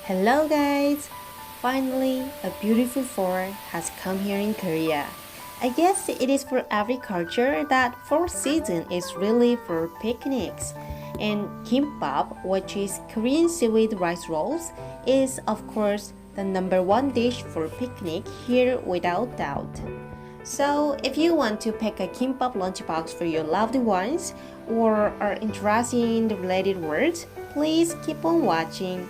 Hello guys! Finally, a beautiful fall has come here in Korea. I guess it is for every culture that fall season is really for picnics. And Kimbap, which is Korean seaweed rice rolls, is of course the number one dish for picnic here without doubt. So, if you want to pick a Kimbap lunchbox for your loved ones or are interested in the related words, please keep on watching.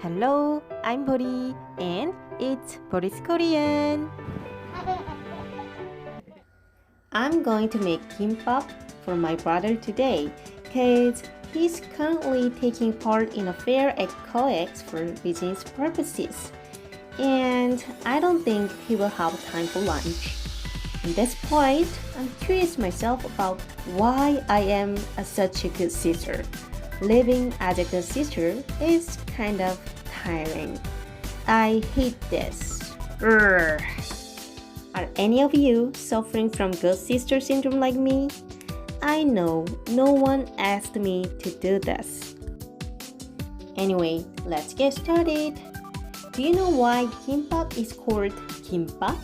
Hello, I'm Boli and it's Boli's Korean. I'm going to make kimbap for my brother today because he's currently taking part in a fair at COEX for business purposes. And I don't think he will have time for lunch. At this point, I'm curious myself about why I am such a good sister. Living as a good sister is kind of tiring. I hate this. Urgh. Are any of you suffering from good sister syndrome like me? I know no one asked me to do this. Anyway, let's get started. Do you know why kimbap is called kimbap?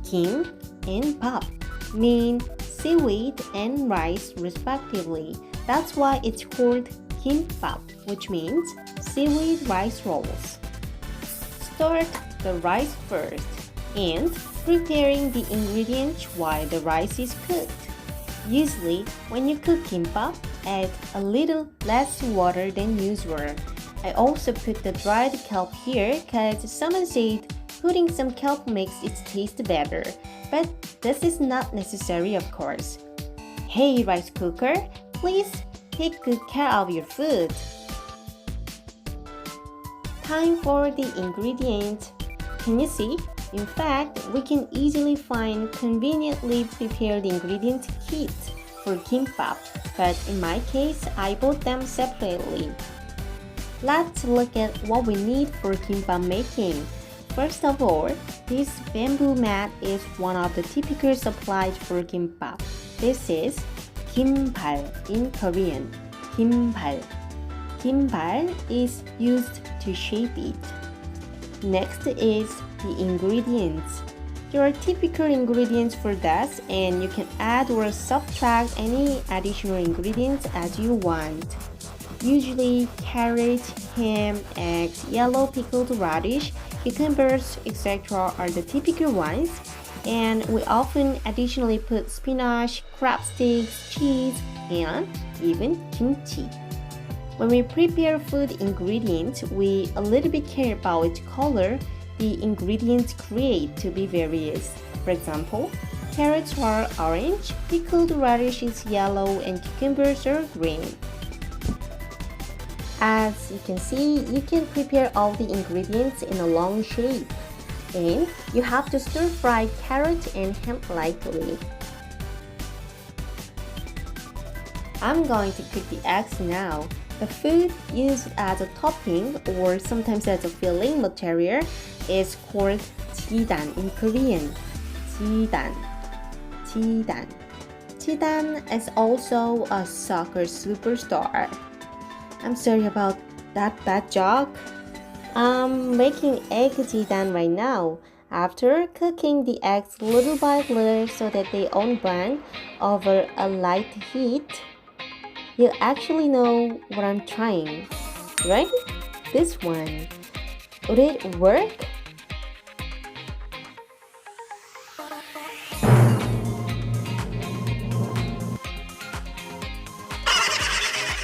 Kim and pap mean seaweed and rice respectively. That's why it's called kimbap, which means seaweed rice rolls. Start the rice first and preparing the ingredients while the rice is cooked. Usually, when you cook kimbap, add a little less water than usual. I also put the dried kelp here because someone said putting some kelp makes it taste better, but this is not necessary of course. Hey rice cooker, please take good care of your food. Time for the ingredients. Can you see? In fact, we can easily find conveniently prepared ingredient kits for kimbap, but in my case, I bought them separately. Let's look at what we need for kimbap making. First of all, this bamboo mat is one of the typical supplies for kimbap. This is gimbal in Korean. Gimbal. Gimbal is used to shape it. Next is the ingredients. There are typical ingredients for this, and you can add or subtract any additional ingredients as you want. Usually carrot, ham, eggs, yellow pickled radish, cucumbers, etc. are the typical ones, and we often additionally put spinach, crab sticks, cheese, and even kimchi. When we prepare food ingredients, we a little bit care about which color the ingredients create to be various. For example, carrots are orange, pickled radish is yellow, and cucumbers are green. As you can see, you can prepare all the ingredients in a long shape. And you have to stir fry carrot and ham lightly. I'm going to cook the eggs now. The food used as a topping or sometimes as a filling material is called jidan in Korean. Jidan. Jidan. Jidan is also a soccer superstar. I'm sorry about that bad joke. I'm making egg jidan right now. After cooking the eggs little by little so that they unburn over a light heat, you actually know what I'm trying, right? This one. Would it work?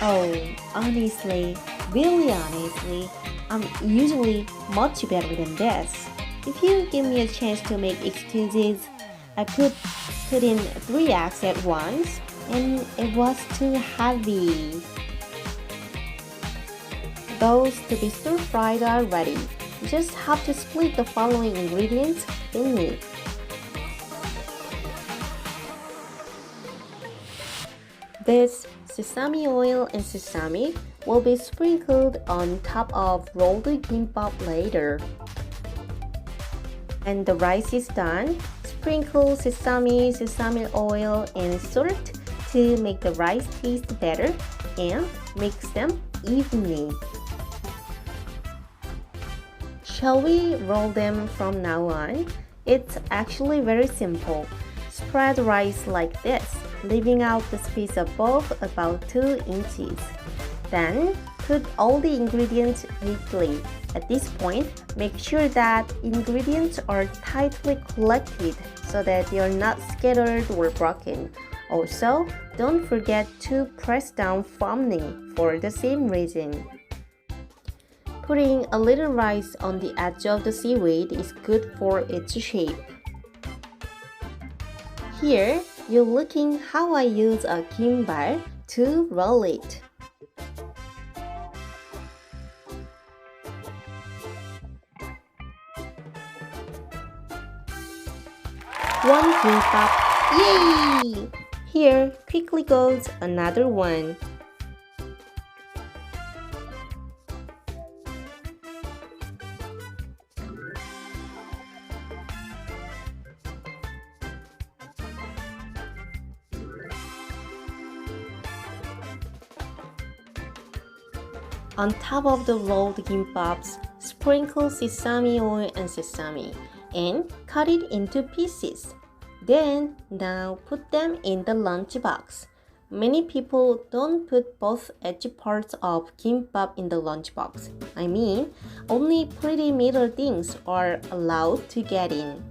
Oh, honestly, really honestly, I'm usually much better than this. If you give me a chance to make excuses, I put in 3 eggs at once, and it was too heavy. Those to be stir-fried are ready. You just have to split the following ingredients thinly. This sesame oil and sesame will be sprinkled on top of rolled kimbap later. And the rice is done, sprinkle sesame oil and salt to make the rice taste better and mix them evenly. Shall we roll them from now on? It's actually very simple. Spread rice like this, leaving out the space above about 2 inches. Then, put all the ingredients neatly. At this point, make sure that ingredients are tightly collected so that they are not scattered or broken. Also, don't forget to press down firmly for the same reason. Putting a little rice on the edge of the seaweed is good for its shape. Here, you're looking how I use a gimbap to roll it. One gimbap, yay! Here quickly goes another one. On top of the rolled gimbaps, sprinkle sesame oil and sesame and cut it into pieces. Then, now put them in the lunchbox. Many people don't put both edgy parts of gimbap in the lunchbox. I mean, only pretty middle things are allowed to get in.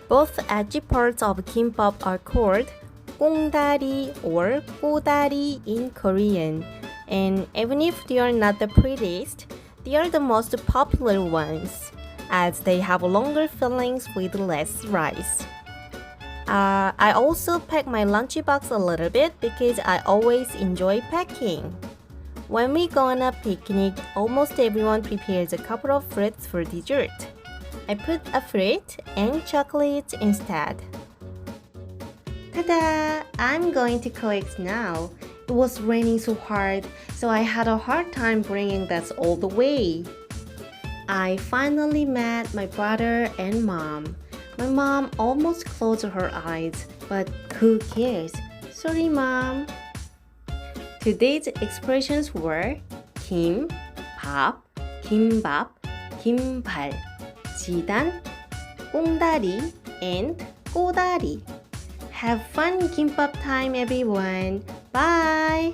Both edgy parts of gimbap are called 꽁다리 or 꼬다리 in Korean. And even if they are not the prettiest, they are the most popular ones, as they have longer fillings with less rice. I also pack my lunchbox a little bit because I always enjoy packing. When we go on a picnic, almost everyone prepares a couple of fruits for dessert. I put a fruit and chocolate instead. Ta-da! I'm going to collect now. It was raining so hard, so I had a hard time bringing that all the way. I finally met my brother and mom. My mom almost closed her eyes, but who cares? Sorry, mom. Today's expressions were 김밥, 김밥, 김발, 지단, 꽁다리, and 꼬다리. Have fun gimbap time, everyone. Bye!